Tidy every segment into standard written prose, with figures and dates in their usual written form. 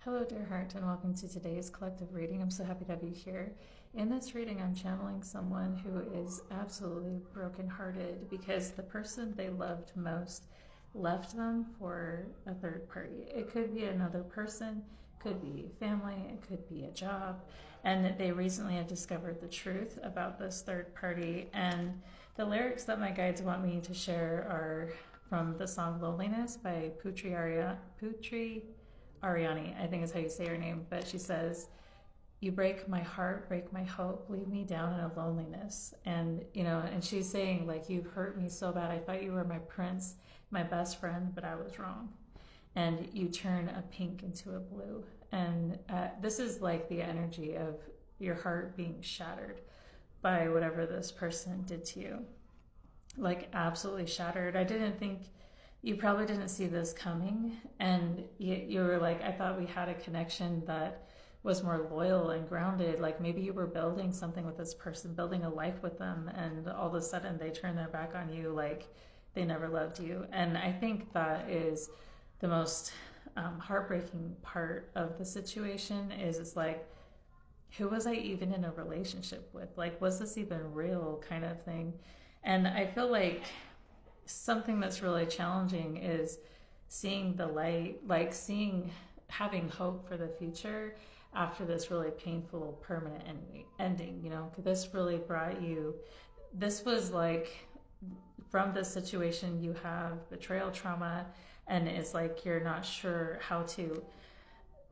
Hello, dear heart, and welcome to today's collective reading. I'm so happy to have you here. In this reading, I'm channeling someone who is absolutely brokenhearted because the person they loved most left them for a third party. It could be another person, could be family, it could be a job, and that they recently have discovered the truth about this third party. And the lyrics that my guides want me to share are from the song Loneliness by Putri Ariani, I think is how you say her name, but she says, "You break my heart, break my hope, leave me down in a loneliness." And, and she's saying, like, you've hurt me so bad. I thought you were my prince, my best friend, but I was wrong. And you turn a pink into a blue. And this is like the energy of your heart being shattered by whatever this person did to you. Like, absolutely shattered. I didn't think you probably didn't see this coming, and you were like, I thought we had a connection that was more loyal and grounded. Like, maybe you were building something with this person, building a life with them, and all of a sudden they turn their back on you, like they never loved you. And I think that is the most heartbreaking part of the situation. Is it's like, who was I even in a relationship with? Like, was this even real, kind of thing? And I feel like something that's really challenging is seeing the light, like having hope for the future after this really painful permanent ending. This really brought you, this was like, from this situation you have betrayal trauma, and it's like you're not sure how to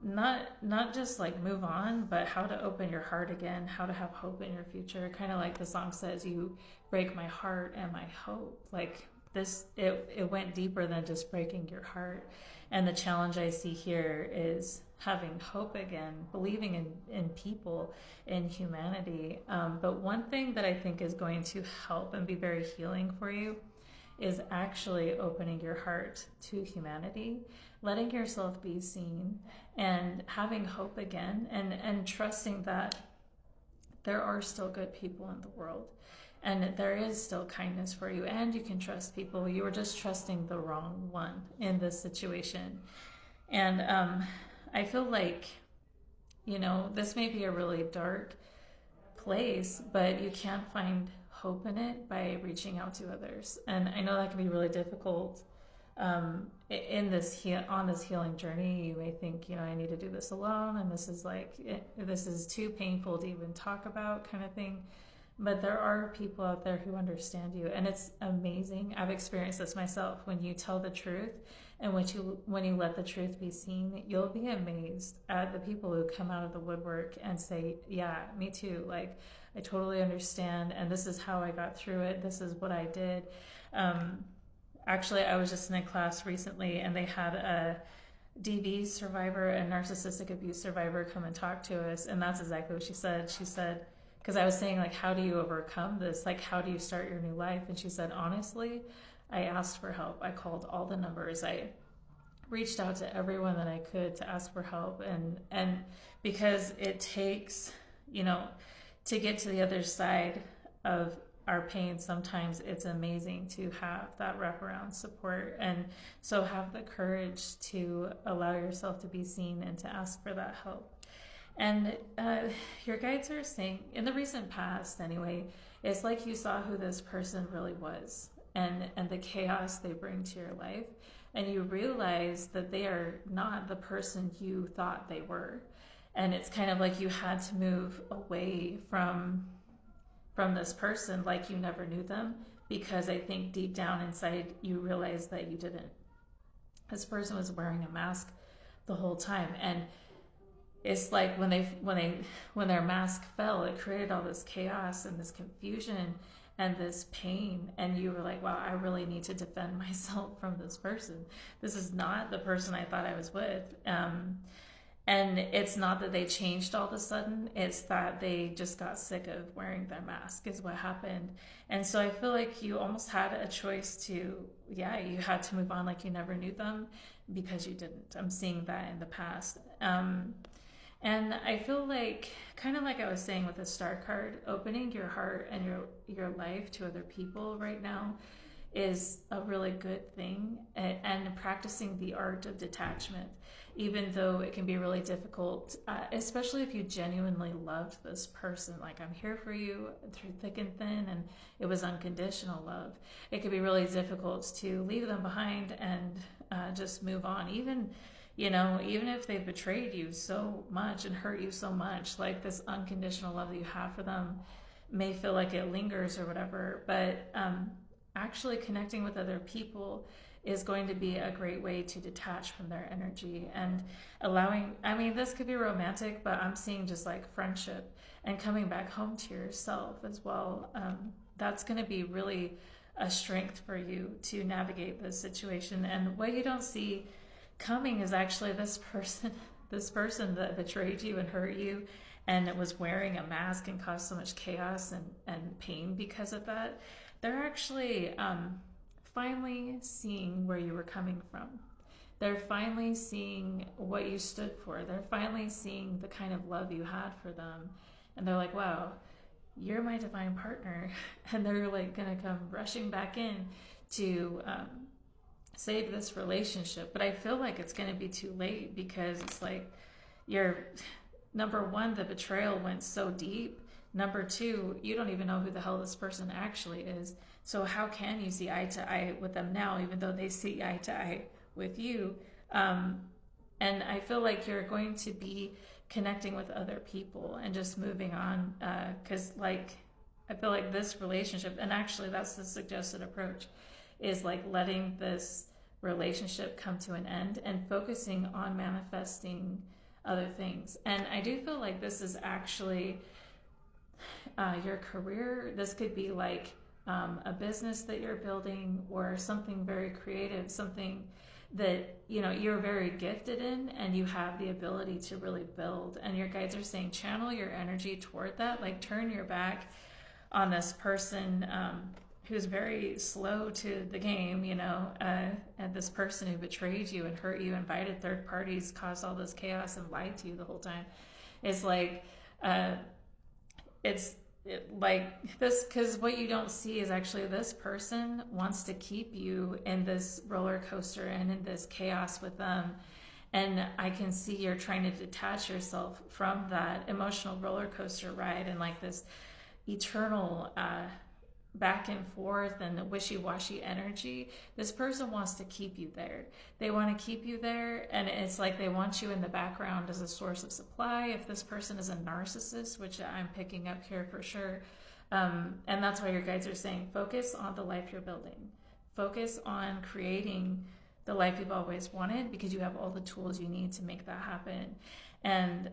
not just like move on, but how to open your heart again, how to have hope in your future. Kind of like the song says, you break my heart and my hope. Like, this, it went deeper than just breaking your heart. And the challenge I see here is having hope again, believing in people, in humanity. But one thing that I think is going to help and be very healing for you is actually opening your heart to humanity, letting yourself be seen, and having hope again, and trusting that there are still good people in the world, and there is still kindness for you, and you can trust people. You were just trusting the wrong one in this situation. And I feel like, this may be a really dark place, but you can find hope in it by reaching out to others. And I know that can be really difficult. In this on this healing journey, you may think, I need to do this alone, and this is too painful to even talk about, kind of thing. But there are people out there who understand you, and it's amazing. I've experienced this myself. When you tell the truth, and when you let the truth be seen, you'll be amazed at the people who come out of the woodwork and say, yeah, me too. Like, I totally understand, and this is how I got through it. This is what I did. Actually, I was just in a class recently, and they had a DV survivor, a narcissistic abuse survivor, come and talk to us, and that's exactly what she said. She said, because I was saying, like, how do you overcome this? Like, how do you start your new life? And she said, honestly, I asked for help. I called all the numbers. I reached out to everyone that I could to ask for help. And because it takes, to get to the other side of our pain, sometimes it's amazing to have that wraparound support. And so have the courage to allow yourself to be seen and to ask for that help. And your guides are saying, in the recent past anyway, it's like you saw who this person really was, and the chaos they bring to your life, and you realize that they are not the person you thought they were. And it's kind of like you had to move away from this person, like you never knew them, because I think deep down inside you realized that you didn't. This person was wearing a mask the whole time, and it's like when their mask fell, it created all this chaos and this confusion and this pain, and you were like, wow, I really need to defend myself from this person. This is not the person I thought I was with. And it's not that they changed all of a sudden, it's that they just got sick of wearing their mask, is what happened. And so I feel like you almost had a choice to, you had to move on like you never knew them, because you didn't. I'm seeing that in the past. And I feel like, kind of like I was saying with the star card, opening your heart and your life to other people right now is a really good thing, and practicing the art of detachment. even though it can be really difficult, especially if you genuinely loved this person. Like, I'm here for you through thick and thin, and it was unconditional love. It could be really difficult to leave them behind and just move on. Even if they've betrayed you so much and hurt you so much, like, this unconditional love that you have for them may feel like it lingers or whatever, but actually connecting with other people is going to be a great way to detach from their energy and this could be romantic, but I'm seeing just like friendship and coming back home to yourself as well. That's going to be really a strength for you to navigate this situation. And what you don't see coming is actually this person that betrayed you and hurt you and it was wearing a mask and caused so much chaos and pain because of that. They're actually finally seeing where you were coming from. They're finally seeing what you stood for. They're finally seeing the kind of love you had for them. And they're like, wow, you're my divine partner. And they're like going to come rushing back in to save this relationship. But I feel like it's going to be too late, because it's like, number one, the betrayal went so deep. Number two, you don't even know who the hell this person actually is. So how can you see eye to eye with them now, even though they see eye to eye with you? And I feel like you're going to be connecting with other people and just moving on, because I feel like this relationship, and actually that's the suggested approach, is like letting this relationship come to an end and focusing on manifesting other things. And I do feel like this is actually your career. This could be like a business that you're building, or something very creative, something that you're very gifted in and you have the ability to really build. And your guides are saying channel your energy toward that. Like, turn your back on this person who's very slow to the game, and this person who betrayed you and hurt you, invited third parties, caused all this chaos, and lied to you the whole time. It's like like this, because what you don't see is actually this person wants to keep you in this roller coaster and in this chaos with them. And I can see you're trying to detach yourself from that emotional roller coaster ride and like this eternal back and forth and wishy-washy energy. This person wants to keep you there. They want to keep you there, and it's like they want you in the background as a source of supply. If this person is a narcissist, which I'm picking up here for sure, and that's why your guides are saying focus on the life you're building. Focus on creating the life you've always wanted, because you have all the tools you need to make that happen. And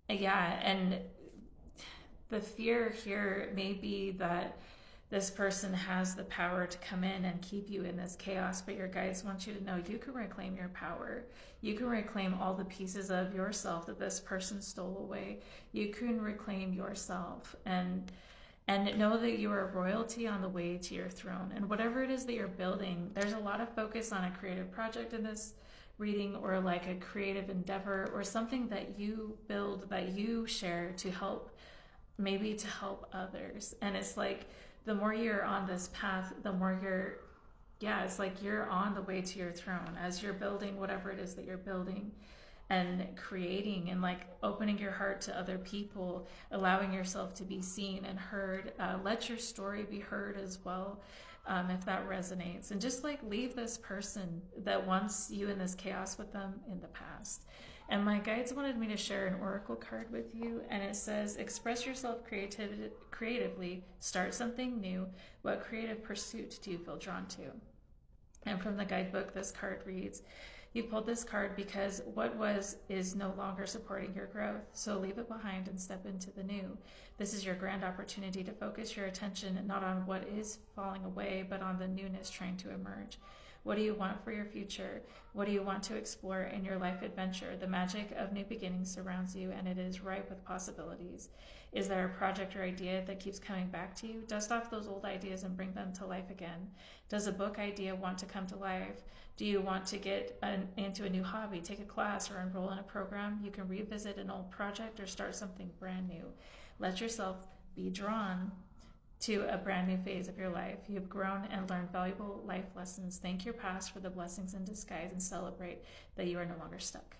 and the fear here may be that this person has the power to come in and keep you in this chaos, but your guides want you to know you can reclaim your power. You can reclaim all the pieces of yourself that this person stole away. You can reclaim yourself and know that you are royalty on the way to your throne. And whatever it is that you're building, there's a lot of focus on a creative project in this reading, or like a creative endeavor, or something that you build, that you share to help others. And it's like, the more you're on this path, the more it's like you're on the way to your throne as you're building whatever it is that you're building and creating, and like opening your heart to other people, allowing yourself to be seen and heard. Let your story be heard as well, if that resonates. And just like leave this person that wants you in this chaos with them in the past. And my guides wanted me to share an oracle card with you, and it says, express yourself creatively, start something new. What creative pursuit do you feel drawn to? And from the guidebook, this card reads, you pulled this card because what was is no longer supporting your growth, so leave it behind and step into the new. This is your grand opportunity to focus your attention not on what is falling away, but on the newness trying to emerge. What do you want for your future? What do you want to explore in your life adventure? The magic of new beginnings surrounds you, and it is ripe with possibilities. Is there a project or idea that keeps coming back to you? Dust off those old ideas and bring them to life again. Does a book idea want to come to life? Do you want to get into a new hobby, take a class, or enroll in a program? You can revisit an old project or start something brand new. Let yourself be drawn to a brand new phase of your life. You've grown and learned valuable life lessons. Thank your past for the blessings in disguise and celebrate that you are no longer stuck.